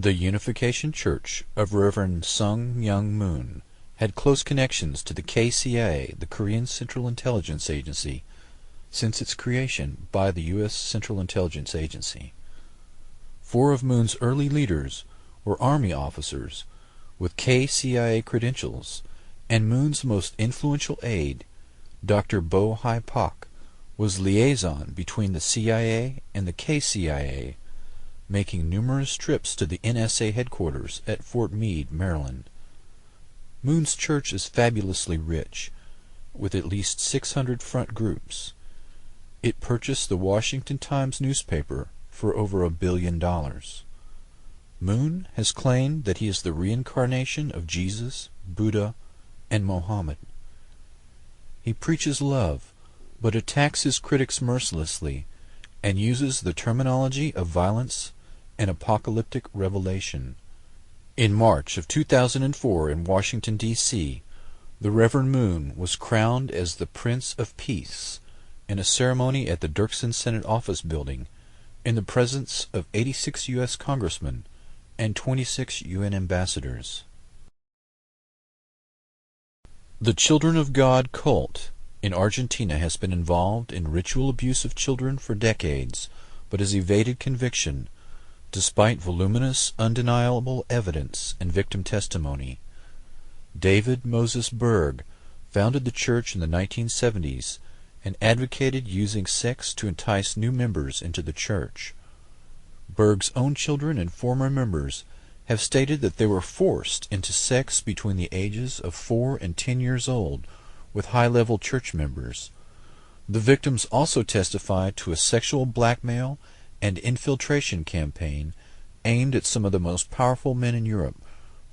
The Unification Church of Reverend Sung Myung Moon had close connections to the KCIA, the Korean Central Intelligence Agency, since its creation by the U.S. Central Intelligence Agency. 4 of Moon's early leaders were Army officers with KCIA credentials, and Moon's most influential aide, Dr. Bo Hai Pak, was liaison between the CIA and the KCIA, making numerous trips to the NSA headquarters at Fort Meade, Maryland. Moon's church is fabulously rich, with at least 600 front groups. It purchased the Washington Times newspaper for over $1 billion. Moon has claimed that he is the reincarnation of Jesus, Buddha, and Mohammed. He preaches love, but attacks his critics mercilessly, and uses the terminology of violence and apocalyptic revelation. In March of 2004 in Washington, D.C., the Reverend Moon was crowned as the Prince of Peace in a ceremony at the Dirksen Senate Office Building in the presence of 86 U.S. congressmen and 26 UN ambassadors. The Children of God cult in Argentina has been involved in ritual abuse of children for decades, but has evaded conviction despite voluminous, undeniable evidence and victim testimony. David Moses Berg founded the church in the 1970s and advocated using sex to entice new members into the church. Berg's own children and former members have stated that they were forced into sex between the ages of 4 and 10 years old with high-level church members. The victims also testified to a sexual blackmail and infiltration campaign aimed at some of the most powerful men in Europe,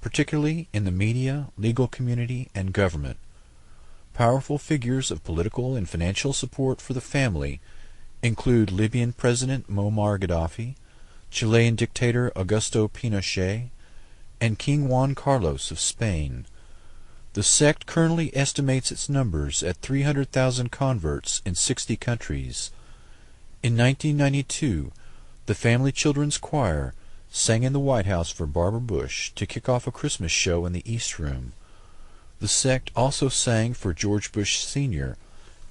particularly in the media, legal community, and government. Powerful figures of political and financial support for the family include Libyan President Muammar Gaddafi, Chilean dictator Augusto Pinochet, and King Juan Carlos of Spain. The sect currently estimates its numbers at 300,000 converts in 60 countries. In 1992, the Family Children's Choir sang in the White House for Barbara Bush to kick off a Christmas show in the East Room. The sect also sang for George Bush Sr.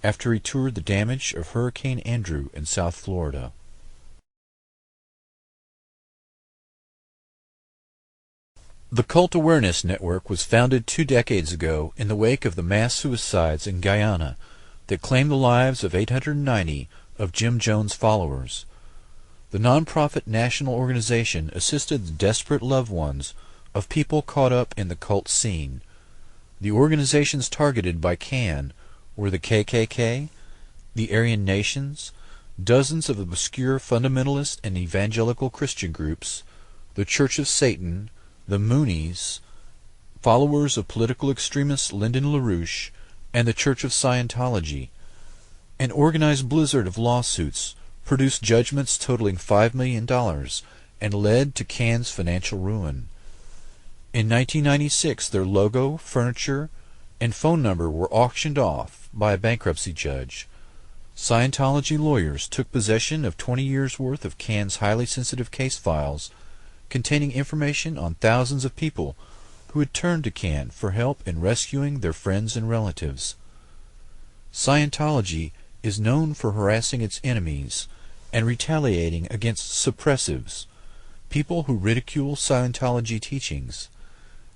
after he toured the damage of Hurricane Andrew in South Florida. The Cult Awareness Network was founded 2 decades ago in the wake of the mass suicides in Guyana that claimed the lives of 890 of Jim Jones' followers. The nonprofit national organization assisted the desperate loved ones of people caught up in the cult scene. The organizations targeted by CAN were the KKK, the Aryan Nations, dozens of obscure fundamentalist and evangelical Christian groups, the Church of Satan, the Moonies, followers of political extremist Lyndon LaRouche, and the Church of Scientology. An organized blizzard of lawsuits produced judgments totaling $5 million and led to CAN's financial ruin. In 1996, their logo, furniture, and phone number were auctioned off by a bankruptcy judge. Scientology lawyers took possession of 20 years' worth of CAN's highly sensitive case files containing information on thousands of people who had turned to CAN for help in rescuing their friends and relatives. Scientology is known for harassing its enemies and retaliating against suppressives, people who ridicule Scientology teachings.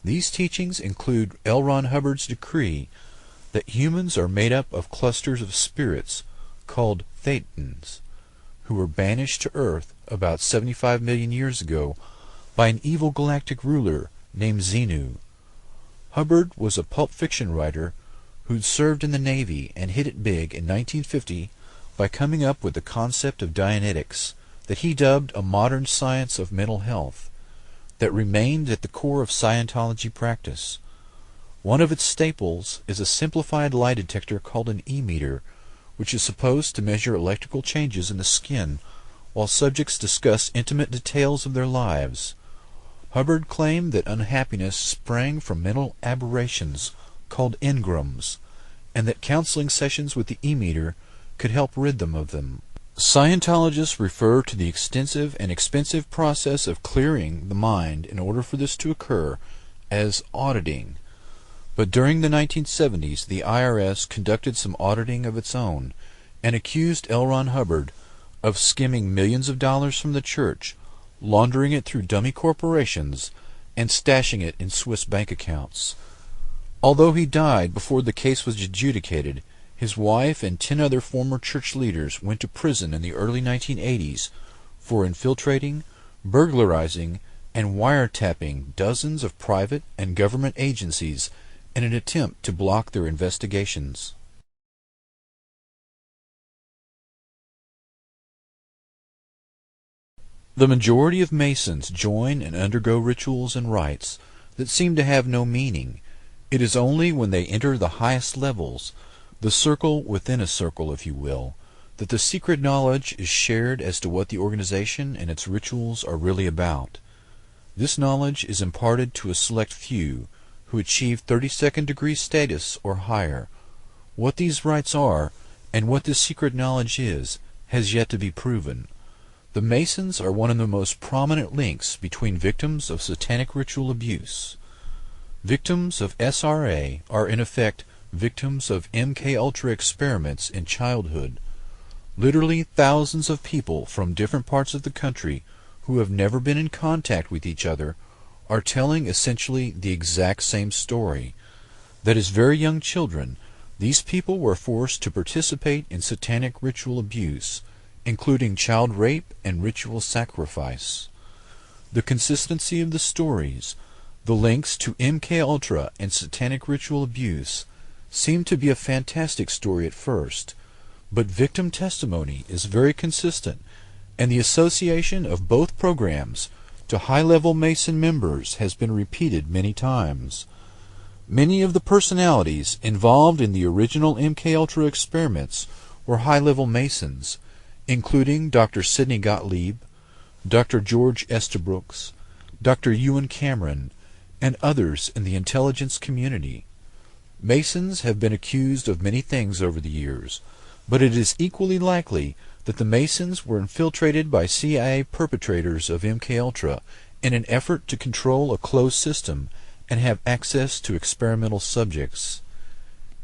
These teachings include L. Ron Hubbard's decree that humans are made up of clusters of spirits called thetans, who were banished to Earth about 75 million years ago by an evil galactic ruler named Xenu. Hubbard was a pulp fiction writer who'd served in the Navy and hit it big in 1950 by coming up with the concept of Dianetics that he dubbed a modern science of mental health that remained at the core of Scientology practice. One of its staples is a simplified lie detector called an e-meter, which is supposed to measure electrical changes in the skin while subjects discuss intimate details of their lives. Hubbard claimed that unhappiness sprang from mental aberrations called engrams, and that counseling sessions with the e-meter could help rid them of them. Scientologists refer to the extensive and expensive process of clearing the mind in order for this to occur as auditing. But during the 1970s, the IRS conducted some auditing of its own and accused L. Ron Hubbard of skimming millions of dollars from the church, laundering it through dummy corporations, and stashing it in Swiss bank accounts. Although he died before the case was adjudicated, his wife and 10 other former church leaders went to prison in the early 1980s for infiltrating, burglarizing, and wiretapping dozens of private and government agencies in an attempt to block their investigations. The majority of Masons join and undergo rituals and rites that seem to have no meaning. It is only when they enter the highest levels, the circle within a circle, if you will, that the secret knowledge is shared as to what the organization and its rituals are really about. This knowledge is imparted to a select few who achieve 32nd degree status or higher. What these rites are, and what this secret knowledge is, has yet to be proven. The Masons are one of the most prominent links between victims of satanic ritual abuse. Victims of SRA are in effect victims of MKUltra experiments in childhood. Literally thousands of people from different parts of the country who have never been in contact with each other are telling essentially the exact same story. That as very young children, these people were forced to participate in satanic ritual abuse, including child rape and ritual sacrifice. The consistency of the stories, the links to MKUltra and satanic ritual abuse, seem to be a fantastic story at first, but victim testimony is very consistent, and the association of both programs to high-level Mason members has been repeated many times. Many of the personalities involved in the original MKUltra experiments were high-level Masons, including Dr. Sidney Gottlieb, Dr. George Estabrooks, Dr. Ewan Cameron, and others in the intelligence community. Masons have been accused of many things over the years, but it is equally likely that the Masons were infiltrated by CIA perpetrators of MKUltra in an effort to control a closed system and have access to experimental subjects.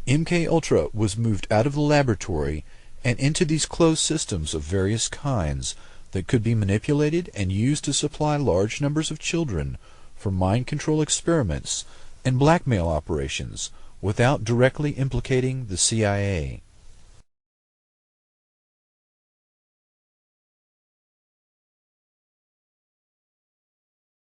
MKUltra was moved out of the laboratory and into these closed systems of various kinds that could be manipulated and used to supply large numbers of children for mind control experiments and blackmail operations without directly implicating the CIA.